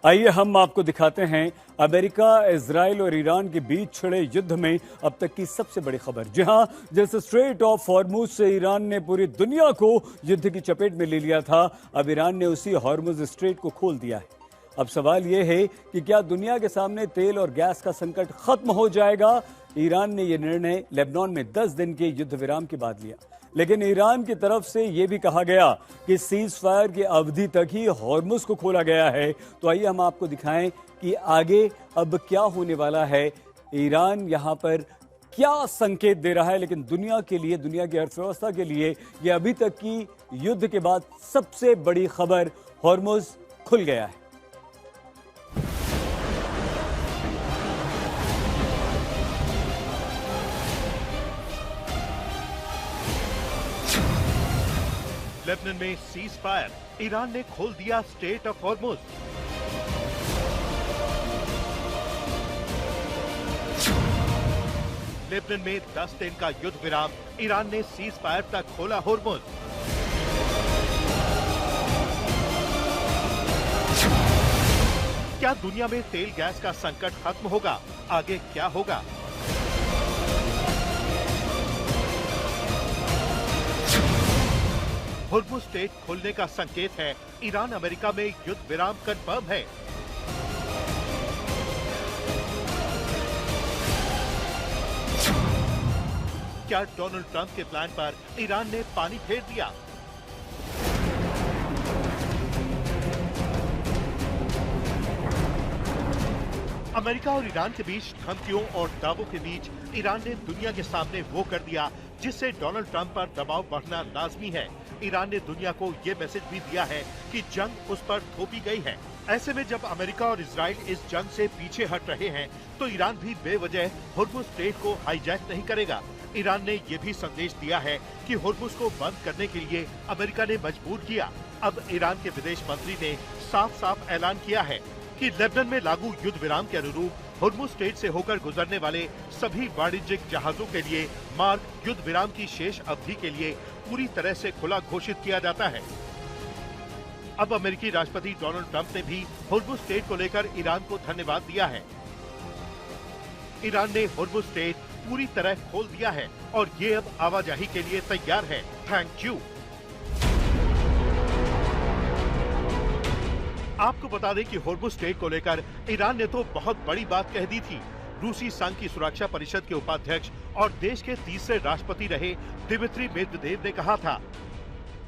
आइए हम आपको दिखाते हैं अमेरिका, इजराइल और ईरान के बीच छिड़े युद्ध में अब तक की सबसे बड़ी खबर। जी हां, जैसे स्ट्रेट ऑफ हॉर्मुज से ईरान ने पूरी दुनिया को युद्ध की चपेट में ले लिया था, अब ईरान ने उसी हॉर्मुज स्ट्रेट को खोल दिया है। अब सवाल यह है कि क्या दुनिया के सामने तेल और गैस का संकट खत्म हो जाएगा? ईरान ने यह निर्णय लेबनान में 10 दिन के युद्ध विराम के बाद लिया, लेकिन ईरान की तरफ से यह भी कहा गया कि सीज फायर की अवधि तक ही हॉर्मुज को खोला गया है। तो आइए हम आपको दिखाएं कि आगे अब क्या होने वाला है। ईरान यहां पर क्या संकेत दे रहा है, लेकिन दुनिया के लिए, दुनिया की अर्थव्यवस्था के लिए यह अभी तक की युद्ध के बाद सबसे बड़ी खबर, हॉर्मुज खुल गया है। लेबनान में सीज फायर, ईरान ने खोल दिया स्ट्रेट ऑफ हॉर्मुज। लेबनान में 10 दिन का युद्ध विराम, ईरान ने सीज फायर तक खोला हॉर्मुज। क्या दुनिया में तेल गैस का संकट खत्म होगा? आगे क्या होगा? हॉर्मुज स्ट्रेट खोलने का संकेत है, ईरान अमेरिका में युद्ध विराम कंफर्म है। क्या डोनाल्ड ट्रंप के प्लान पर ईरान ने पानी फेर दिया? अमेरिका और ईरान के बीच धमकियों और दावों के बीच ईरान ने दुनिया के सामने वो कर दिया जिससे डोनाल्ड ट्रंप पर दबाव बढ़ना लाजमी है। ईरान ने दुनिया को ये मैसेज भी दिया है कि जंग उस पर थोपी गई है। ऐसे में जब अमेरिका और इजराइल इस जंग से पीछे हट रहे हैं, तो ईरान भी बेवजह हॉर्मुज स्ट्रेट को हाईजैक नहीं करेगा। ईरान ने ये भी संदेश दिया है कि हॉर्मुज को बंद करने के लिए अमेरिका ने मजबूर किया। अब ईरान के विदेश मंत्री ने साफ साफ ऐलान किया है कि लेबनान में लागू युद्ध विराम के अनुरूप हॉर्मुज स्ट्रेट से होकर गुजरने वाले सभी वाणिज्यिक जहाजों के लिए मार्ग युद्ध विराम की शेष अवधि के लिए पूरी तरह से खुला घोषित किया जाता है। अब अमेरिकी राष्ट्रपति डोनाल्ड ट्रंप ने भी हॉर्मुज स्ट्रेट को लेकर ईरान को धन्यवाद दिया है। ईरान ने हॉर्मुज स्ट्रेट पूरी तरह खोल दिया है और ये अब आवाजाही के लिए तैयार है। Thank you. आपको बता दें कि हॉर्मुज स्ट्रेट को लेकर ईरान ने तो बहुत बड़ी बात कह दी थी। रूसी संघ की सुरक्षा परिषद के उपाध्यक्ष और देश के तीसरे राष्ट्रपति रहे दिमित्री मेदवेदेव ने कहा था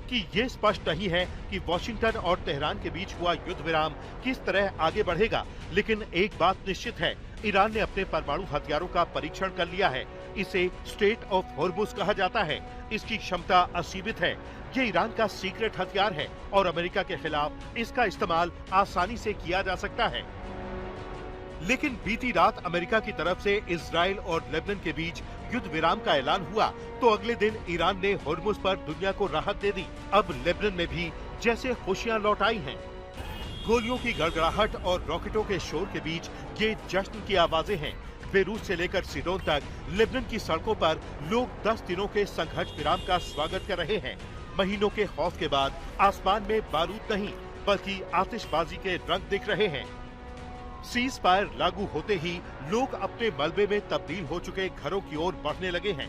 कि ये स्पष्ट नहीं है कि वॉशिंगटन और तेहरान के बीच हुआ युद्ध विराम किस तरह आगे बढ़ेगा, लेकिन एक बात निश्चित है, ईरान ने अपने परमाणु हथियारों का परीक्षण कर लिया है। इसे स्ट्रेट ऑफ हॉर्मुज कहा जाता है। इसकी क्षमता असीमित है। ये ईरान का सीक्रेट हथियार है और अमेरिका के खिलाफ इसका इस्तेमाल आसानी से किया जा सकता है। लेकिन बीती रात अमेरिका की तरफ से इजराइल और लेबनान के बीच युद्ध विराम का ऐलान हुआ, तो अगले दिन ईरान ने हॉर्मुज पर दुनिया को राहत दे दी। अब लेबनान में भी जैसे खुशियां लौट आई हैं। गोलियों की गड़गड़ाहट और रॉकेटों के शोर के बीच ये जश्न की आवाजें हैं। बेरूत से लेकर सीडोन तक लेबनान की सड़कों पर लोग 10 दिनों के संघर्ष विराम का स्वागत कर रहे हैं। महीनों के खौफ के बाद आसमान में बारूद नहीं, बल्कि आतिशबाजी के रंग दिख रहे हैं। सीज फायर लागू होते ही लोग अपने मलबे में तब्दील हो चुके घरों की ओर बढ़ने लगे हैं।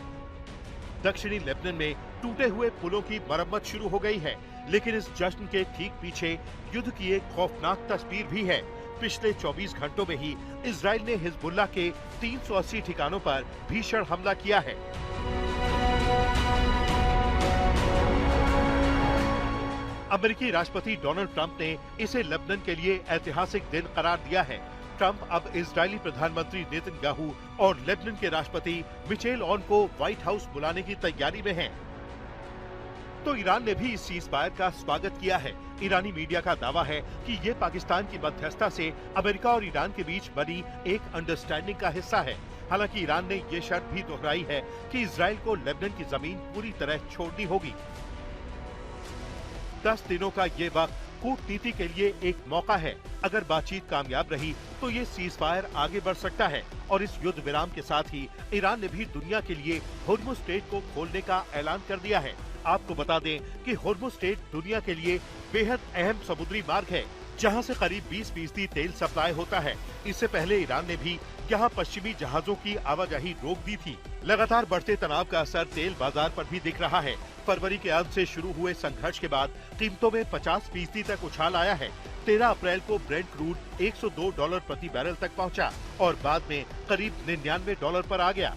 दक्षिणी लेबनान में टूटे हुए पुलों की मरम्मत शुरू हो गई है, लेकिन इस जश्न के ठीक पीछे युद्ध की एक खौफनाक तस्वीर भी है। पिछले 24 घंटों में ही इजराइल ने हिजबुल्लाह के 380 ठिकानों पर भीषण हमला किया है। अमेरिकी राष्ट्रपति डोनाल्ड ट्रंप ने इसे लेबनान के लिए ऐतिहासिक दिन करार दिया है। ट्रंप अब इजरायली प्रधानमंत्री नेतन्याहू और लेबनान के राष्ट्रपति मिशेल ऑन को व्हाइट हाउस बुलाने की तैयारी में हैं। तो ईरान ने भी इस सीज फायर का स्वागत किया है। ईरानी मीडिया का दावा है कि ये पाकिस्तान की मध्यस्थता से अमेरिका और ईरान के बीच बनी एक अंडरस्टैंडिंग का हिस्सा है। हालांकि ईरान ने ये शर्त भी दोहराई है कि इजराइल को लेबनान की जमीन पूरी तरह छोड़नी होगी। 10 दिनों का ये वक्त कूटनीति के लिए एक मौका है। अगर बातचीत कामयाब रही तो ये सीज फायर आगे बढ़ सकता है और इस युद्ध विराम के साथ ही ईरान ने भी दुनिया के लिए हॉर्मुज स्ट्रेट को खोलने का ऐलान कर दिया है। आपको बता दें कि हॉर्मुज स्ट्रेट दुनिया के लिए बेहद अहम समुद्री मार्ग है। जहां से करीब 20% तेल सप्लाई होता है। इससे पहले ईरान ने भी यहां पश्चिमी जहाजों की आवाजाही रोक दी थी। लगातार बढ़ते तनाव का असर तेल बाजार पर भी दिख रहा है। फरवरी के अंत से शुरू हुए संघर्ष के बाद कीमतों में 50% तक उछाल आया है। 13 अप्रैल को ब्रेंट क्रूड $102 प्रति बैरल तक पहुंचा और बाद में करीब $99 पर आ गया।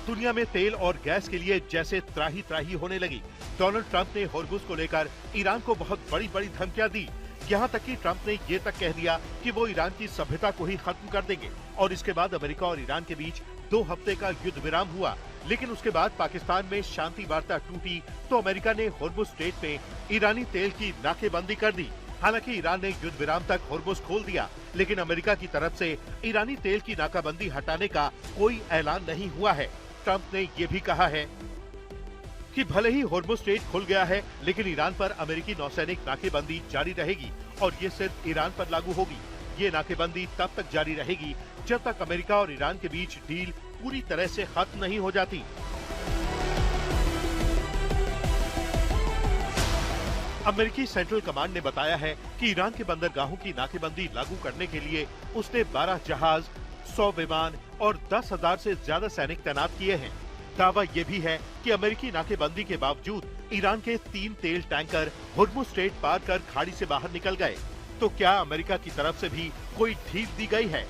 दुनिया में तेल और गैस के लिए जैसे त्राही त्राही होने लगी। डोनाल्ड ट्रंप ने होर्मुज को लेकर ईरान को बहुत बड़ी बड़ी धमकियां दी। यहाँ तक कि ट्रंप ने ये तक कह दिया कि वो ईरान की सभ्यता को ही खत्म कर देंगे। और इसके बाद अमेरिका और ईरान के बीच 2 हफ्ते का युद्ध विराम हुआ। लेकिन उसके बाद पाकिस्तान में शांति वार्ता टूटी तो अमेरिका ने होर्मुज स्ट्रेट में ईरानी तेल की नाकेबंदी कर दी। हालांकि ईरान ने युद्ध विराम तक होर्मुज खोल दिया, लेकिन अमेरिका की तरफ से ईरानी तेल की नाकाबंदी हटाने का कोई ऐलान नहीं हुआ है। ट्रंप ने ये भी कहा है कि भले ही होर्मुज स्ट्रेट खुल गया है, लेकिन ईरान पर अमेरिकी नौसैनिक नाकेबंदी जारी रहेगी और ये सिर्फ ईरान पर लागू होगी। ये नाकेबंदी तब तक जारी रहेगी जब तक अमेरिका और ईरान के बीच डील पूरी तरह से खत्म नहीं हो जाती। अमेरिकी सेंट्रल कमांड ने बताया है कि ईरान के बंदरगाहों की नाकेबंदी लागू करने के लिए उसने 12 जहाज, 100 विमान और 10,000 से ज्यादा सैनिक तैनात किए हैं। दावा ये भी है कि अमेरिकी नाकेबंदी के बावजूद ईरान के 3 तेल टैंकर होर्मुज स्ट्रेट पार कर खाड़ी से बाहर निकल गए। तो क्या अमेरिका की तरफ से भी कोई ढील दी गई है?